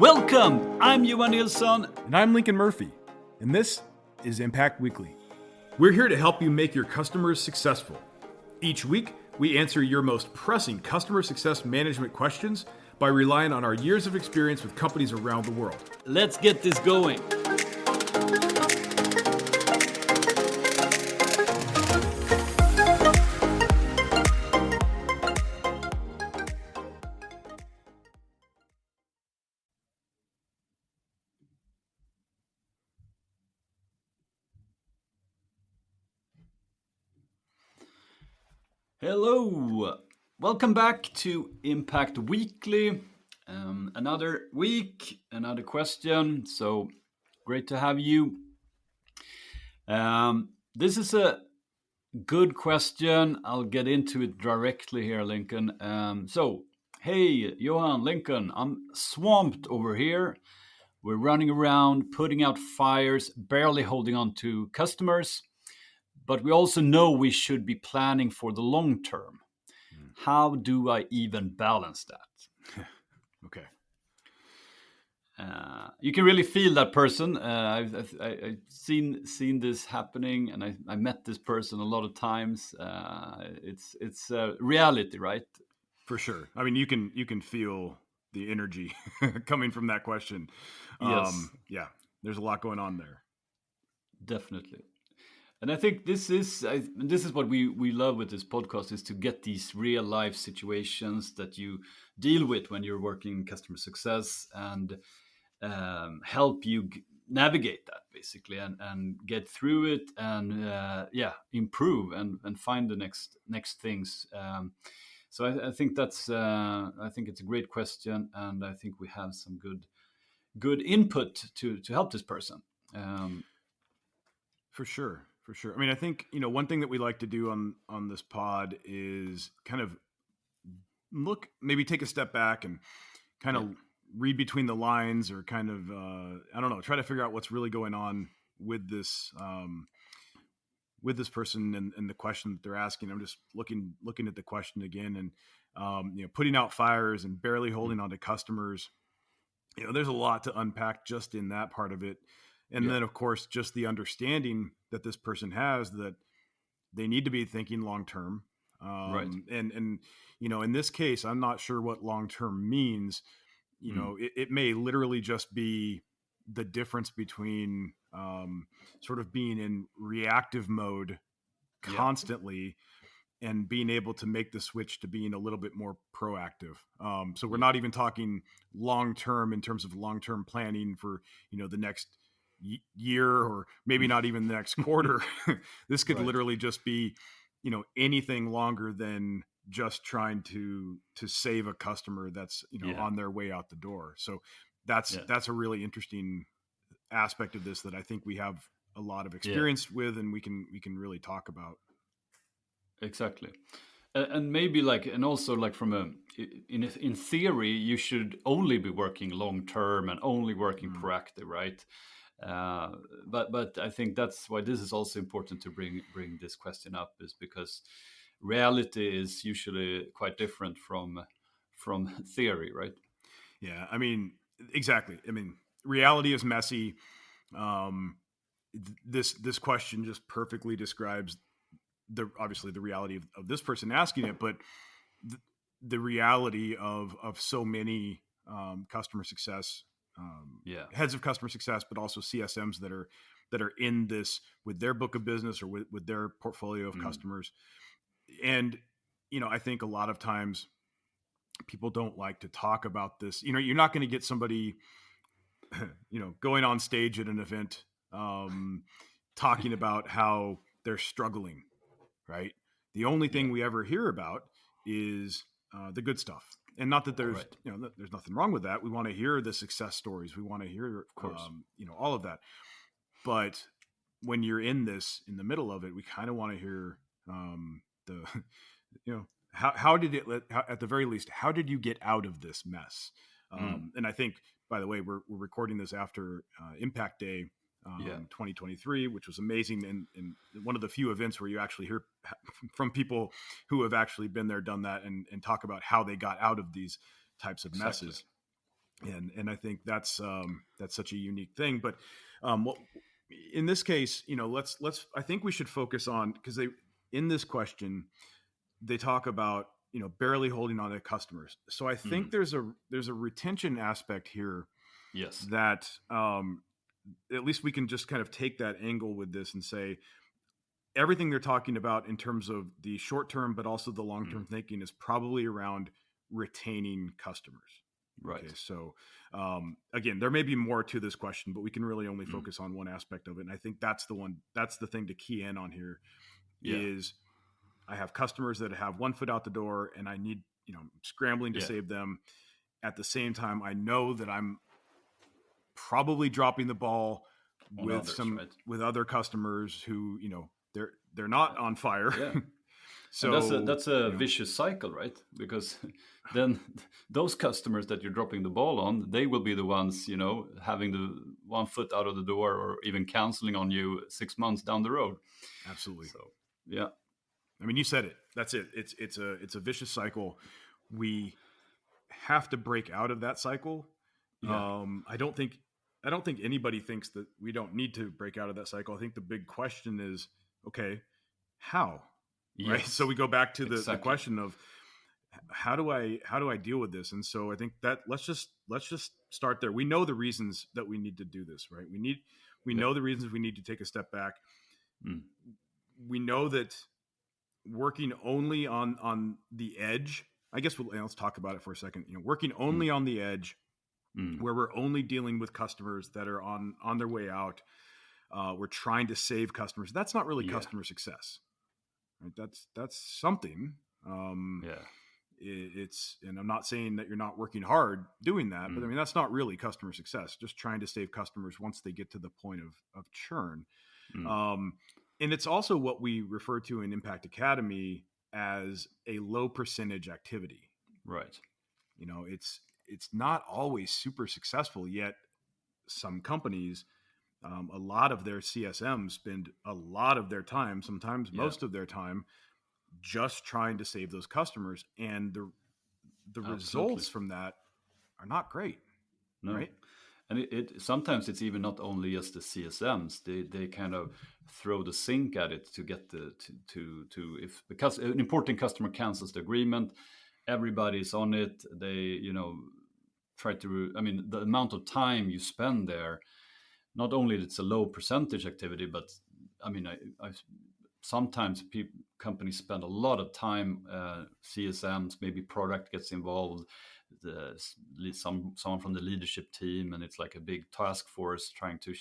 Welcome! I'm Johan Nilsson. And I'm Lincoln Murphy. And this is Impact Weekly. We're here to help you make your customers successful. Each week, we answer your most pressing customer success management questions by relying on our years of experience with companies around the world. Let's get this going. Hello, welcome back to Impact Weekly. Another week, another question. So great to have you. This is a good question. I'll get into it directly here, Lincoln. Hey, Johan, Lincoln, I'm swamped over here. We're running around, putting out fires, barely holding on to customers. But we also know we should be planning for the long term. How do I even balance that? Okay. You can really feel that person. I've seen this happening, and I met this person a lot of times. It's reality, right? For sure. I mean, you can feel the energy coming from that question. Yes. Yeah, there's a lot going on there. Definitely. And I think this is what we love with this podcast, is to get these real life situations that you deal with when you're working in customer success, and help you navigate that basically, and get through it, and improve and find the next things. So I think it's a great question, and I think we have some good input to help this person. For sure. I mean, I think, one thing that we like to do on this pod is kind of maybe take a step back and kind of read between the lines, or kind of, try to figure out what's really going on with this person and the question that they're asking. I'm just looking at the question again, and, putting out fires and barely holding on to customers. There's a lot to unpack just in that part of it. And then, of course, just the understanding that this person has that they need to be thinking long term. Right. And in this case, I'm not sure what long term means. It may literally just be the difference between sort of being in reactive mode constantly and being able to make the switch to being a little bit more proactive. So we're not even talking long term in terms of long term planning for the next year, or maybe not even the next quarter. This could literally just be anything longer than just trying to save a customer that's on their way out the door. So that's a really interesting aspect of this that I think we have a lot of experience with, and we can really talk about. Exactly. And maybe also from in theory, you should only be working long term and only working proactive, right? But I think that's why this is also important to bring this question up, is because reality is usually quite different from theory, right? Yeah, I mean, exactly. I mean, reality is messy. This question just perfectly describes obviously the reality of this person asking it, but the reality of so many customer success heads of customer success, but also CSMs that are in this with their book of business or with their portfolio of customers. And I think a lot of times people don't like to talk about this. You're not going to get somebody going on stage at an event talking about how they're struggling, right? The only thing we ever hear about is the good stuff. And not that there's, there's nothing wrong with that. We want to hear the success stories. We want to hear, of course, all of that. But when you're in the middle of it, we kind of want to hear how did it, at the very least, how did you get out of this mess? And I think, by the way, we're recording this after Impact Day 2023, which was amazing. And one of the few events where you actually hear from people who have actually been there, done that, and talk about how they got out of these types of messes. And I think that's such a unique thing. But what in this case, let's I think we should focus on, because they in this question they talk about barely holding on to customers. So I think there's a retention aspect here Yes. that at least we can just kind of take that angle with this and say everything they're talking about in terms of the short term, but also the long term thinking is probably around retaining customers. Right. Okay, so again, there may be more to this question, but we can really only focus on one aspect of it. And I think that's the thing to key in on here is I have customers that have one foot out the door and I need, scrambling to save them. At the same time, I know that I'm probably dropping the ball with with other customers who, they're not on fire. Yeah. So and that's a vicious cycle, right? Because then those customers that you're dropping the ball on, they will be the ones, having the one foot out of the door or even canceling on you 6 months down the road. Absolutely. So, yeah. I mean, you said it. That's it. It's a vicious cycle. We have to break out of that cycle. Yeah. I don't think anybody thinks that we don't need to break out of that cycle. I think the big question is, okay, how? Yes. Right. So we go back to the question of how do I deal with this? And so I think that let's just start there. We know the reasons that we need to do this, right? We know the reasons we need to take a step back. We know that working only on the edge, I guess let's talk about it for a second. Working only on the edge, where we're only dealing with customers that are on their way out. We're trying to save customers. That's not really customer success, right? That's something. It's, and I'm not saying that you're not working hard doing that, but I mean, that's not really customer success. Just trying to save customers once they get to the point of churn. And it's also what we refer to in Impact Academy as a low percentage activity. Right. It's not always super successful, yet some companies, a lot of their CSMs spend a lot of their time, sometimes most of their time, just trying to save those customers. And the results from that are not great. No. Right. And it sometimes it's even not only just the CSMs. They kind of throw the sink at it to get if because an important customer cancels the agreement, everybody's on it. They try to. I mean, the amount of time you spend there, not only it's a low percentage activity, but I mean, I sometimes companies spend a lot of time. CSMs, maybe product gets involved. Someone from the leadership team, and it's like a big task force trying to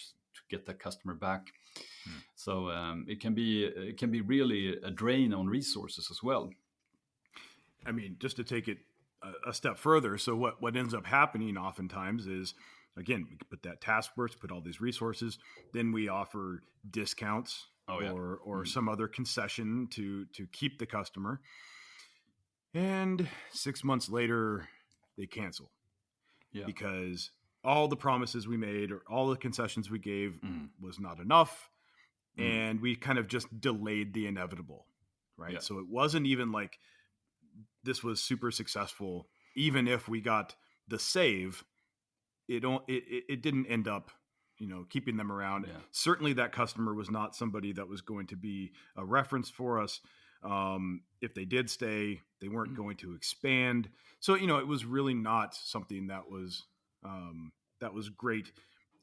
get that customer back. So it can be really a drain on resources as well. I mean, just to take it a step further, so what ends up happening oftentimes is, again, we put that task force, put all these resources, then we offer discounts or some other concession to keep the customer, and 6 months later they cancel because all the promises we made or all the concessions we gave was not enough. And we kind of just delayed the inevitable, right? Yeah. So it wasn't even like this was super successful. Even if we got the save, it didn't end up, keeping them around. Yeah. Certainly that customer was not somebody that was going to be a reference for us. If they did stay, they weren't going to expand. So, it was really not something that was great,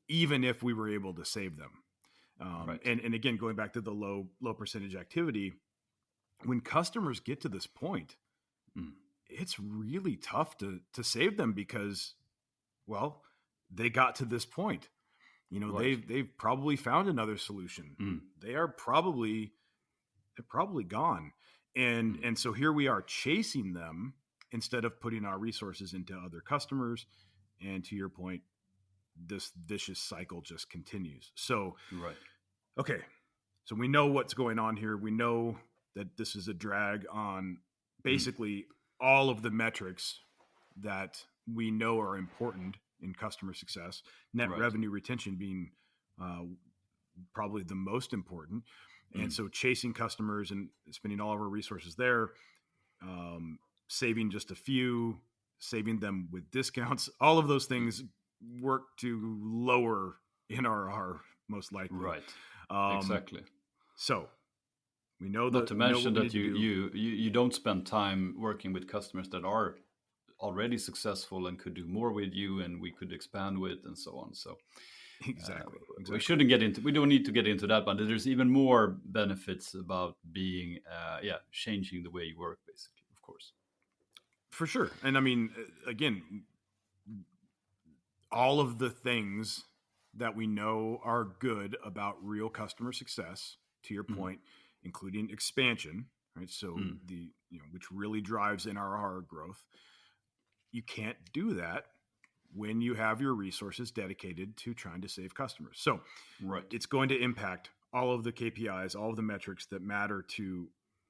even if we were able to save them. Right. And again, going back to the low percentage activity, when customers get to this point, it's really tough to save them because, well, they got to this point. Right. They've probably found another solution. They're probably gone. And so here we are chasing them instead of putting our resources into other customers. And to your point, this vicious cycle just continues. So, right. Okay. So we know what's going on here. We know that this is a drag on basically all of the metrics that we know are important in customer success, net revenue retention being probably the most important. And so chasing customers and spending all of our resources there, saving just a few saving them with discounts. All of those things work to lower NRR most likely. Right. Exactly. So we know Not to we know mention what we that need to do. you don't spend time working with customers that are already successful and could do more with you, and we could expand with, and so on. So Exactly. we shouldn't get into. We don't need to get into that, but there's even more benefits about being, changing the way you work, basically. Of course. For sure. And I mean, again, all of the things that we know are good about real customer success, to your point, including expansion, right? So the, which really drives NRR growth. You can't do that when you have your resources dedicated to trying to save customers. So Right. it's going to impact all of the KPIs, all of the metrics that matter to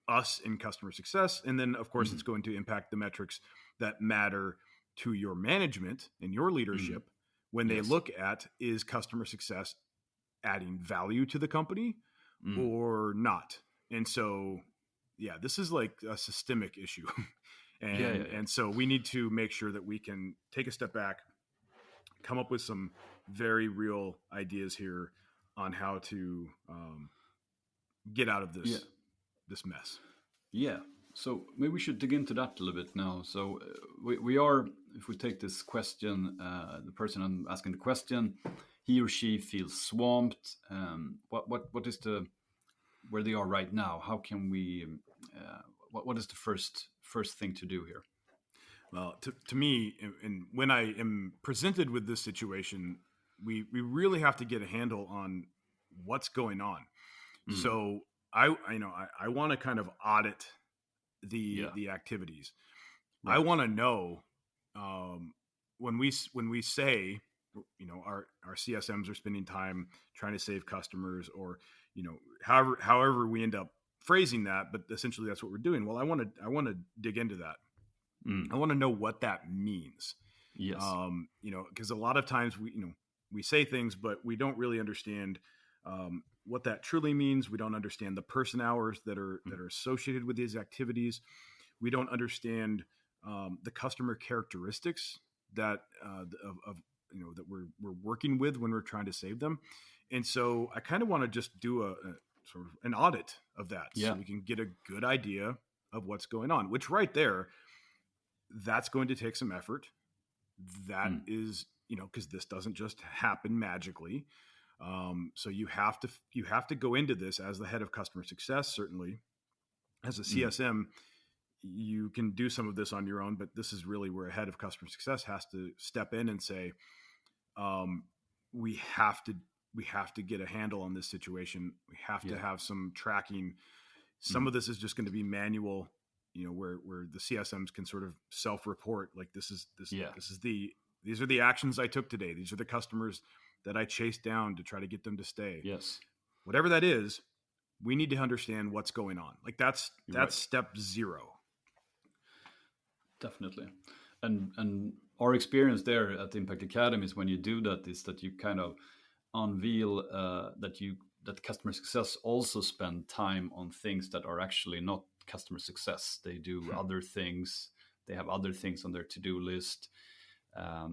us in customer success. And then, of course, it's going to impact the metrics that matter to your management and your leadership when they look at, is customer success adding value to the company or not? And so, this is like a systemic issue. And so we need to make sure that we can take a step back, come up with some very real ideas here on how to get out of this mess. Yeah. So maybe we should dig into that a little bit now. So we are, if we take this question, the person I'm asking the question, he or she feels swamped. What is where they are right now? How can we? What is the first thing to do here? Well, to me, and when I am presented with this situation, we really have to get a handle on what's going on. So I want to kind of audit the activities. Right. I want to know when we say, our CSMs are spending time trying to save customers, or however we end up phrasing that, but essentially that's what we're doing. Well, I want to dig into that. I want to know what that means. Yes. Because a lot of times we say things, but we don't really understand what that truly means. We don't understand the person hours that are associated with these activities. We don't understand the customer characteristics that that we're working with when we're trying to save them. And so I kind of want to just do a sort of an audit of that, so we can get a good idea of what's going on. Which right there, that's going to take some effort. That is, because this doesn't just happen magically. So you have to go into this as the head of customer success. Certainly, as a CSM, you can do some of this on your own, but this is really where a head of customer success has to step in and say, we have to get a handle on this situation. We have to have some tracking. Some of this is just going to be manual, where the CSMs can sort of self-report, like these are the actions I took today. These are the customers that I chased down to try to get them to stay. Yes. Whatever that is, we need to understand what's going on. Like that's step 0. Definitely. And our experience there at the Impact Academy is, when you do that, is that you kind of unveil that customer success also spend time on things that are actually not customer success. They do other things. They have other things on their to-do list.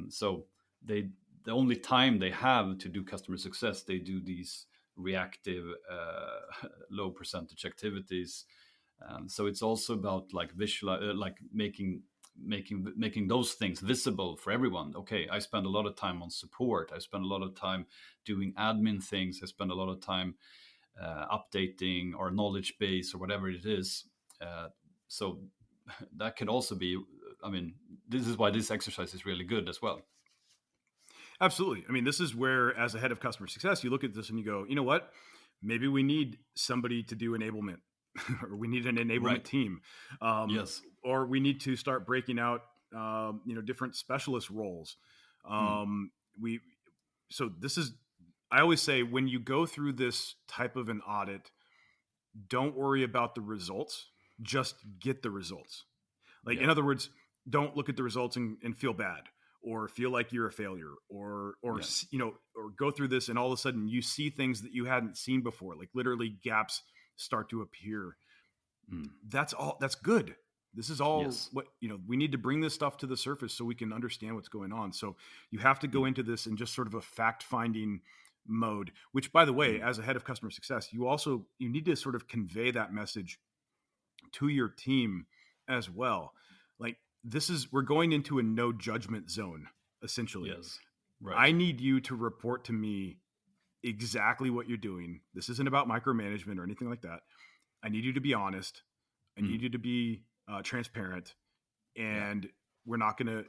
So the only time they have to do customer success, they do these reactive, low percentage activities. So it's also about like making those things visible for everyone. Okay, I spend a lot of time on support. I spend a lot of time doing admin things. I spend a lot of time updating our knowledge base or whatever it is. So that could also be, this is why this exercise is really good as well. Absolutely. I mean, this is where, as a head of customer success, you look at this and you go, you know what? Maybe we need somebody to do enablement, or we need an enablement team. Yes. Or we need to start breaking out, different specialist roles. So this is, I always say, when you go through this type of an audit, don't worry about the results, just get the results. Like, in other words, don't look at the results and feel bad, or feel like you're a failure, or go through this and all of a sudden you see things that you hadn't seen before, like literally gaps start to appear. That's good. This is all Yes. what, we need to bring this stuff to the surface so we can understand what's going on. So you have to go into this in just sort of a fact finding mode, which, by the way, as a head of customer success, you need to sort of convey that message to your team as well. Like, we're going into a no judgment zone, essentially. Yes. Right. I need you to report to me exactly what you're doing. This isn't about micromanagement or anything like that. I need you to be honest. I need you to be transparent, and I'm not gonna.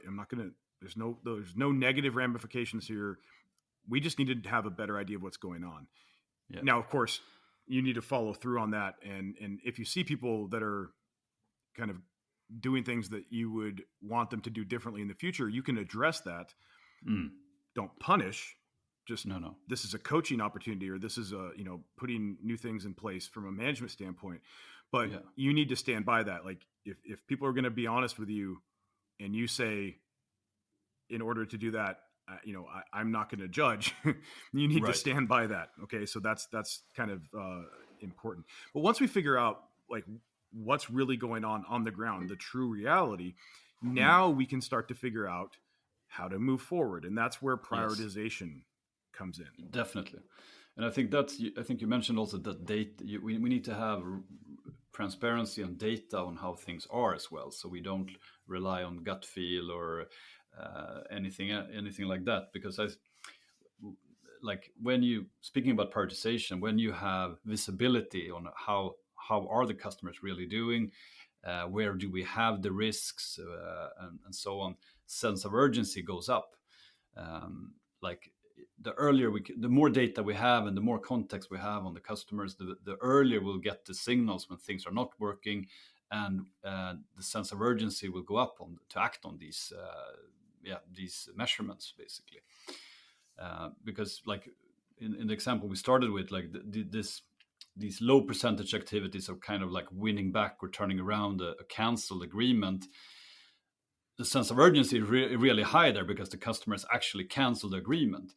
There's no negative ramifications here. We just need to have a better idea of what's going on. Yeah. Now, of course, you need to follow through on that, and if you see people that are kind of doing things that you would want them to do differently in the future, you can address that. Don't punish. Just no. This is a coaching opportunity, or this is putting new things in place from a management standpoint. But you need to stand by that. Like, if people are going to be honest with you, and you say, in order to do that, I'm not going to judge. You need to stand by that. Okay, so that's kind of important. But once we figure out like what's really going on the ground, the true reality, now we can start to figure out how to move forward, and that's where prioritization comes in. Definitely. And I think you mentioned also that data. We need to have transparency and data on how things are as well, so we don't rely on gut feel or anything like that. Because speaking about prioritization, when you have visibility on how are the customers really doing, where do we have the risks, and so on, sense of urgency goes up. The more data we have and the more context we have on the customers, the earlier we'll get the signals when things are not working, and the sense of urgency will go up to act on these measurements, basically. Because like in the example we started with, like these low percentage activities of kind of like winning back or turning around a canceled agreement, the sense of urgency is really high there because the customers actually cancel the agreement.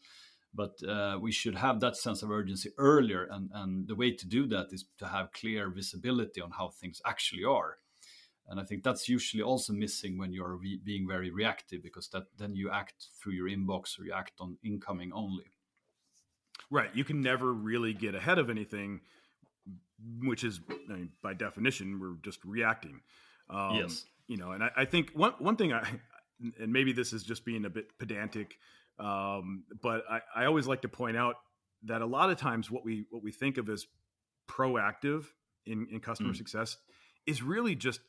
But we should have that sense of urgency earlier, and the way to do that is to have clear visibility on how things actually are. And I think that's usually also missing when you're being very reactive, because then you act through your inbox, or you act on incoming only. Right. You can never really get ahead of anything, which is, by definition, we're just reacting. Yes. And I think one thing and maybe this is just being a bit pedantic, but I always like to point out that a lot of times what we think of as proactive in customer success is really just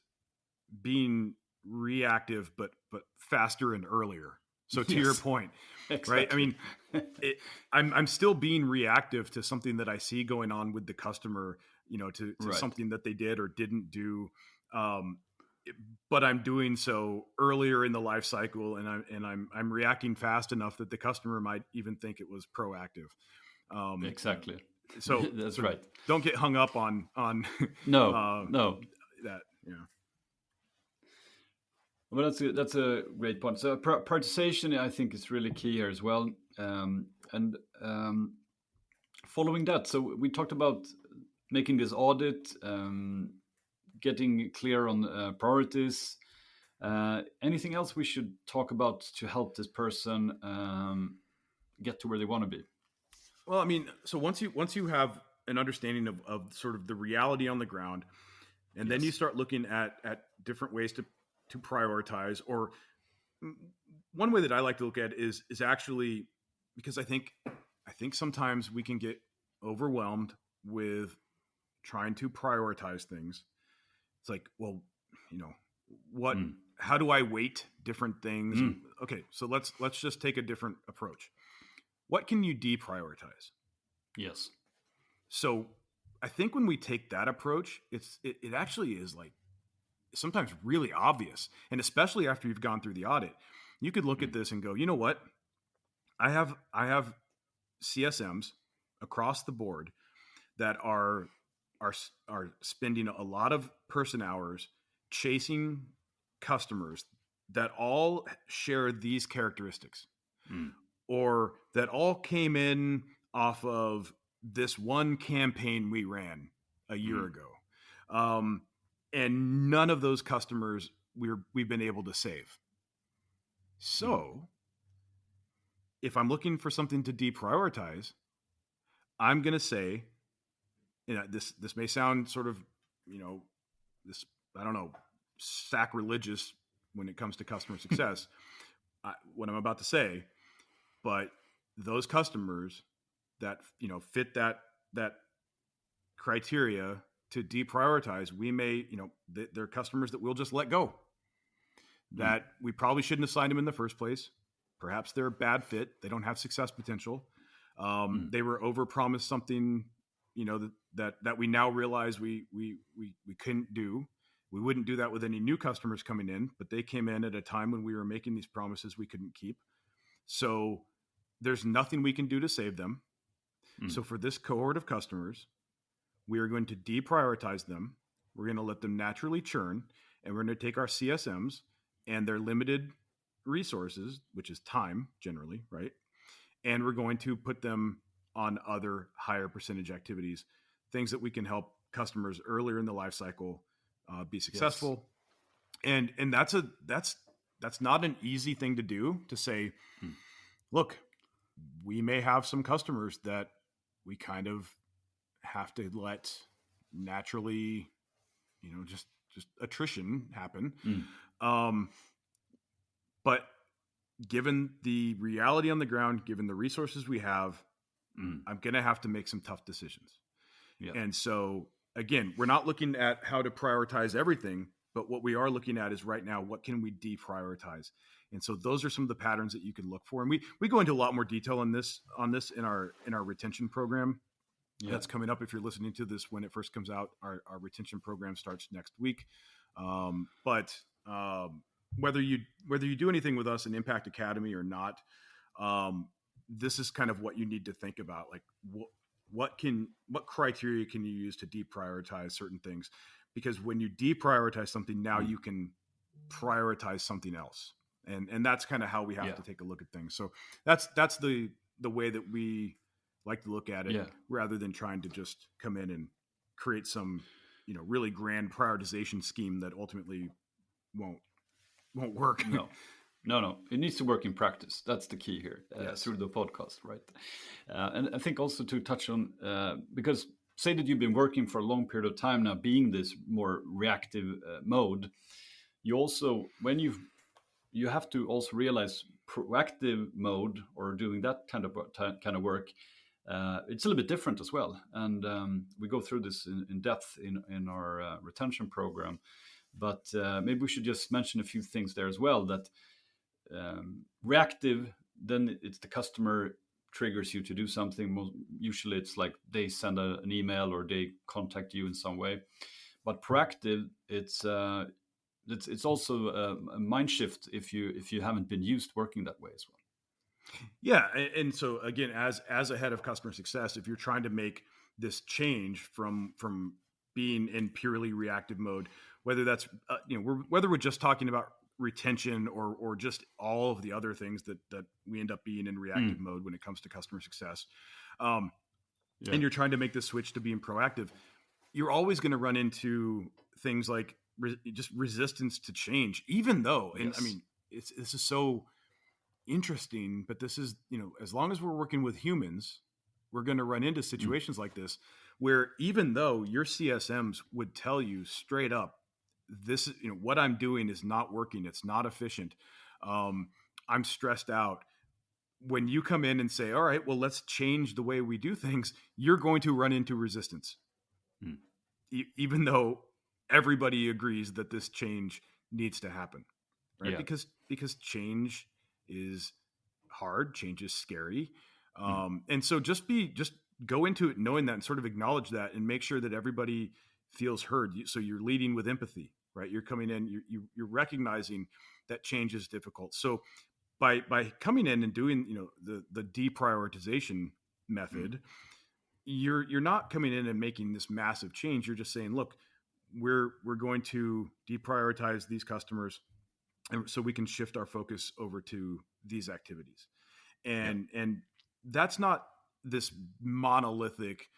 being reactive, but faster and earlier. So to your point, exactly. Right? I mean, I'm still being reactive to something that I see going on with the customer, to something that they did or didn't do. But I'm doing so earlier in the life cycle, and I'm reacting fast enough that the customer might even think it was proactive. Exactly. So that's right. Don't get hung up on no that. Yeah. Well, that's a great point. So prioritization, I think, is really key here as well. And following that, so we talked about making this audit, getting clear on priorities. Anything else we should talk about to help this person get to where they want to be? Well, I mean, so once you have an understanding of sort of the reality on the ground, and then you start looking at different ways to prioritize, or one way that I like to look at is actually, because I think sometimes we can get overwhelmed with trying to prioritize things. It's like, well, how do I weight different things? Okay, so let's just take a different approach. What can you deprioritize? Yes. So I think when we take that approach, it actually is like sometimes really obvious. And especially after you've gone through the audit, you could look at this and go, you know what? I have CSMs across the board that are spending a lot of person hours chasing customers that all share these characteristics, or that all came in off of this one campaign we ran a year ago. and none of those customers we've been able to save. So if I'm looking for something to deprioritize, I'm going to say, this may sound sort of, this, I don't know, sacrilegious when it comes to customer success, what I'm about to say, but those customers that, fit that criteria to deprioritize, we may, they're customers that we'll just let go, that we probably shouldn't have signed them in the first place. Perhaps they're a bad fit. They don't have success potential. They were overpromised something, that we now realize we couldn't do. We wouldn't do that with any new customers coming in, but they came in at a time when we were making these promises we couldn't keep. So there's nothing we can do to save them. So for this cohort of customers, we are going to deprioritize them. We're going to let them naturally churn, and we're going to take our CSMs and their limited resources, which is time generally, right? And we're going to put them on other higher percentage activities, things that we can help customers earlier in the life cycle be successful. Yes. And that's not an easy thing to do, to say, look, we may have some customers that we kind of have to let naturally, just attrition happen. But given the reality on the ground, given the resources we have, I'm going to have to make some tough decisions. Yeah. And so again, we're not looking at how to prioritize everything, but what we are looking at is right now, what can we deprioritize? And so those are some of the patterns that you can look for. And we go into a lot more detail on this in our retention program. Yeah. That's coming up. If you're listening to this when it first comes out, our retention program starts next week. But whether you do anything with us in Impact Academy or not, this is kind of what you need to think about. Like what criteria can you use to deprioritize certain things? Because when you deprioritize something, now you can prioritize something else. And that's kind of how we have to take a look at things. So that's the way that we like to look at it, rather than trying to just come in and create some, really grand prioritization scheme that ultimately won't work. No. It needs to work in practice. That's the key here, through the podcast, right? And I think also to touch on, because say that you've been working for a long period of time now, being this more reactive mode, you also, when you have to also realize proactive mode, or doing that kind of work, it's a little bit different as well. And we go through this in depth in our retention program. But maybe we should just mention a few things there as well. That reactive, then it's the customer triggers you to do something. Usually it's like they send an email or they contact you in some way. But proactive, it's also a mind shift if you haven't been used working that way as well. Yeah, and so again, as a head of customer success, if you're trying to make this change from being in purely reactive mode, whether that's whether we're just talking about retention or just all of the other things that we end up being in reactive mode when it comes to customer success, and you're trying to make this switch to being proactive, you're always going to run into things like just resistance to change, even though, and I mean, this is so interesting, but this is, as long as we're working with humans, we're going to run into situations like this, where even though your CSMs would tell you straight up, this is, what I'm doing is not working. It's not efficient. I'm stressed out. When you come in and say, all right, well, let's change the way we do things, you're going to run into resistance. Even though everybody agrees that this change needs to happen, right? Because change is hard, change is scary. And so just go into it knowing that, and sort of acknowledge that, and make sure that everybody feels heard. So you're leading with empathy, right? You're coming in, you're recognizing that change is difficult. So by coming in and doing, the deprioritization method, you're not coming in and making this massive change. You're just saying, look, we're going to deprioritize these customers, and so we can shift our focus over to these activities. And that's not this monolithic,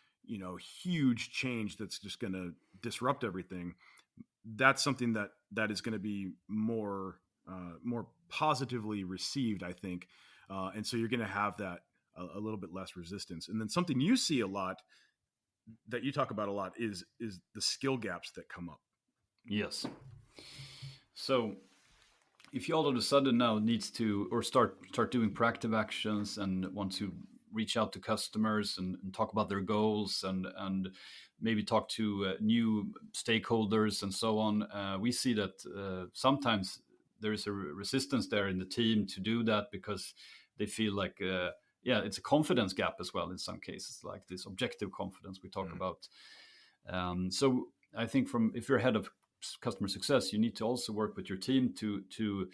huge change that's just going to disrupt everything. that's something that is going to be more positively received, I think. And so you're going to have that a little bit less resistance. And then something you see a lot that you talk about a lot is the skill gaps that come up. Yes. So if you all of a sudden now needs to or start doing proactive actions and want to reach out to customers and talk about their goals and maybe talk to new stakeholders and so on, we see that sometimes there is a resistance there in the team to do that because they feel like it's a confidence gap as well in some cases, like this objective confidence we talk about. So I think if you're head of customer success, you need to also work with your team to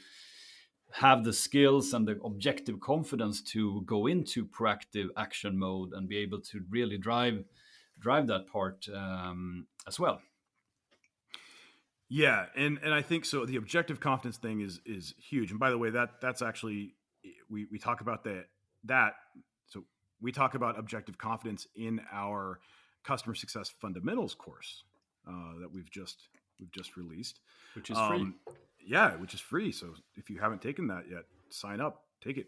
have the skills and the objective confidence to go into proactive action mode and be able to really drive that part as well. Yeah, and I think so. The objective confidence thing is huge. And by the way, that's actually we talk about that. So we talk about objective confidence in our customer success fundamentals course that we've just released, which is free. Yeah, which is free. So if you haven't taken that yet, sign up, take it.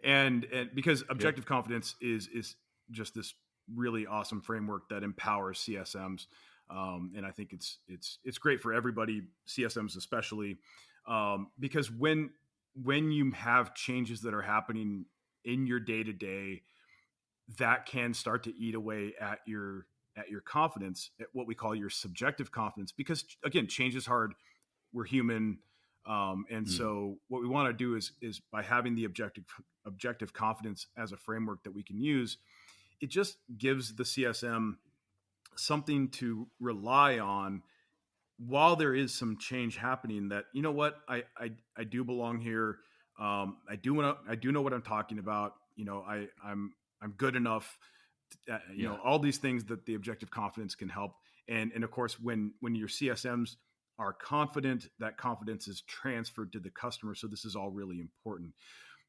And because objective confidence is just this really awesome framework that empowers CSMs. And I think it's great for everybody, CSMs especially, because when you have changes that are happening in your day to day, that can start to eat away at your confidence, at what we call your subjective confidence. Because again, change is hard. We're human, and so what we want to do is by having the objective confidence as a framework that we can use, it just gives the CSM something to rely on while there is some change happening, that, you know what, I do belong here. I do know what I'm talking about. You know, I'm good enough. You know, all these things that the objective confidence can help. And of course, when your CSMs are confident, that confidence is transferred to the customer. So this is all really important.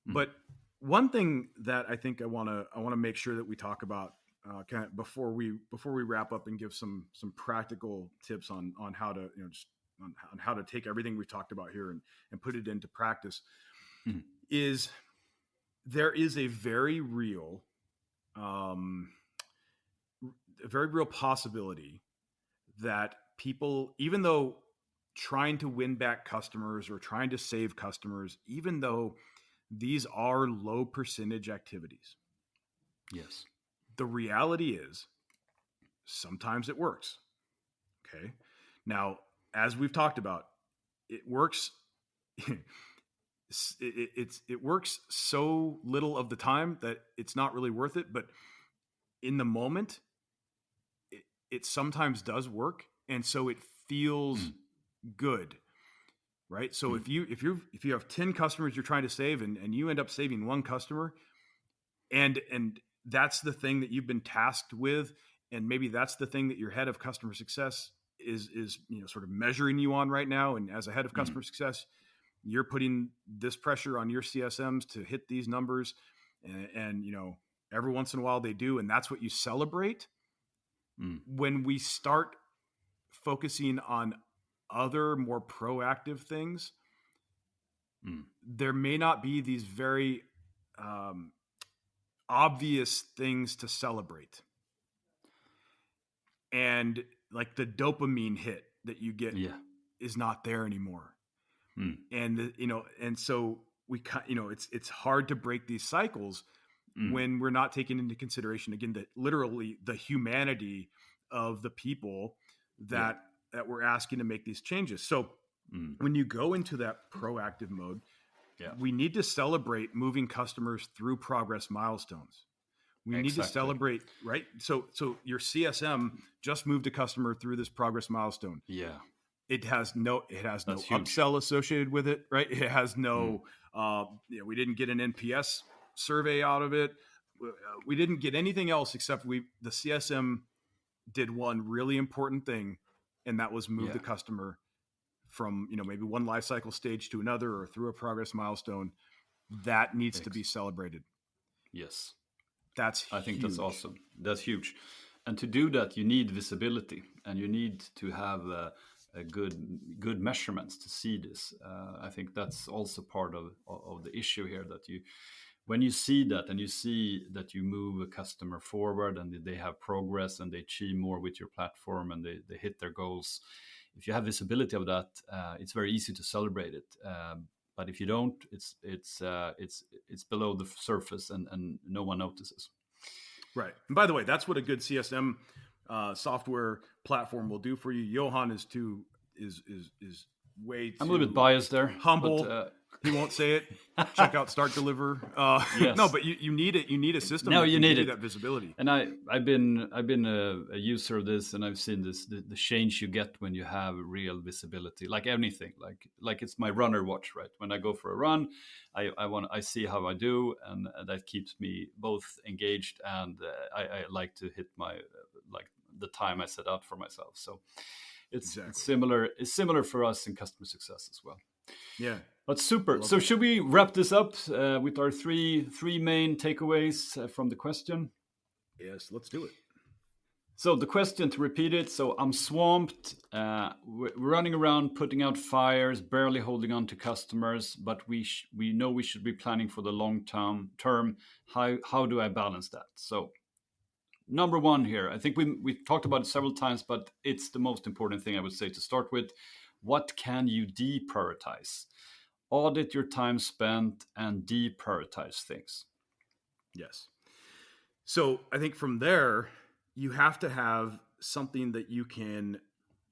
But one thing that I think I want to make sure that we talk about kind of before we wrap up and give some practical tips on how to, you know, just on how to take everything we've talked about here and put it into practice, is there is a very real possibility that people, even though trying to win back customers or trying to save customers, even though these are low percentage activities, yes, the reality is sometimes it works. Okay. Now, as we've talked about, it works. It works so little of the time that it's not really worth it. But in the moment, it sometimes does work, and so it feels good, right? So if you have 10 customers you're trying to save, and you end up saving one customer, and that's the thing that you've been tasked with, and maybe that's the thing that your head of customer success is you know, sort of measuring you on right now, and as a head of customer success, you're putting this pressure on your CSMs to hit these numbers, and you know, every once in a while they do, and that's what you celebrate. When we start focusing on other more proactive things, there may not be these very obvious things to celebrate, and like the dopamine hit that you get is not there anymore. And you know, and so you know, it's hard to break these cycles when we're not taking into consideration, again, that literally the humanity of the people that we're asking to make these changes. So when you go into that proactive mode, we need to celebrate moving customers through progress milestones. We need to celebrate, right? So your CSM just moved a customer through this progress milestone. Yeah. It has no upsell associated with it, right? It has no, you know, we didn't get an NPS survey out of it. We didn't get anything else except the CSM did one really important thing, and that was move the customer from, you know, maybe one life cycle stage to another, or through a progress milestone. That needs to be celebrated. Yes. I think that's awesome. That's huge. And to do that, you need visibility, and you need to have good measurements to see this. I think that's also part of the issue here, that when you see that and you see that you move a customer forward and they have progress and they achieve more with your platform and they hit their goals, if you have visibility of that, it's very easy to celebrate it. But if you don't, it's below the surface and no one notices. Right. And by the way, that's what a good CSM software platform will do for you. Johan is way too I'm a little bit biased there. Humble. But, he won't say it. Check out Start Deliver. Yes. No, but you need it. You need a system. No, that you can need give it. That visibility. And I've been a user of this, and I've seen this the change you get when you have real visibility. Like anything, like it's my runner watch, right? When I go for a run, I see how I do, and that keeps me both engaged and I like to hit my like the time I set out for myself. So it's similar. It's similar for us in customer success as well. Yeah. But super. So should we wrap this up with our three main takeaways from the question? Yes, let's do it. So the question, to repeat it, so I'm swamped, we're running around putting out fires, barely holding on to customers, but we know we should be planning for the long term. How do I balance that? So number one here, I think we talked about it several times, but it's the most important thing I would say to start with. What can you deprioritize? Audit your time spent and deprioritize things. Yes. So I think from there, you have to have something that you can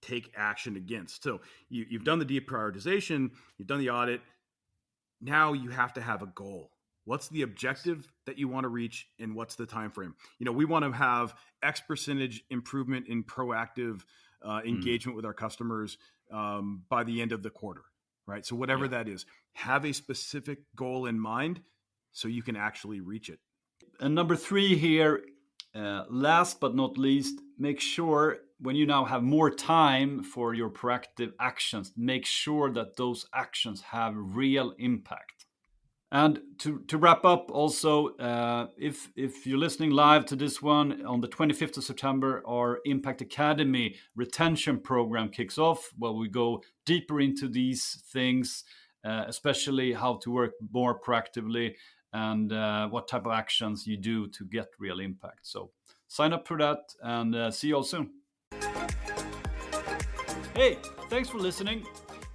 take action against. So you've done the deprioritization, you've done the audit. Now you have to have a goal. What's the objective that you want to reach, and what's the time frame? We want to have X percentage improvement in proactive engagement with our customers by the end of the quarter. Right. So whatever that is, have a specific goal in mind so you can actually reach it. And number three here, last but not least, make sure when you now have more time for your proactive actions, make sure that those actions have real impact. And to wrap up also, if you're listening live to this one, on the 25th of September, our Impact Academy retention program kicks off, where we go deeper into these things, especially how to work more proactively and what type of actions you do to get real impact. So sign up for that, and see you all soon. Hey, thanks for listening.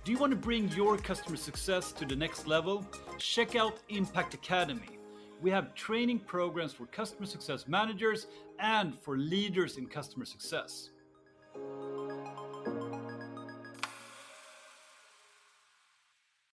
Do you want to bring your customer success to the next level? Check out Impact Academy. We have training programs for customer success managers and for leaders in customer success.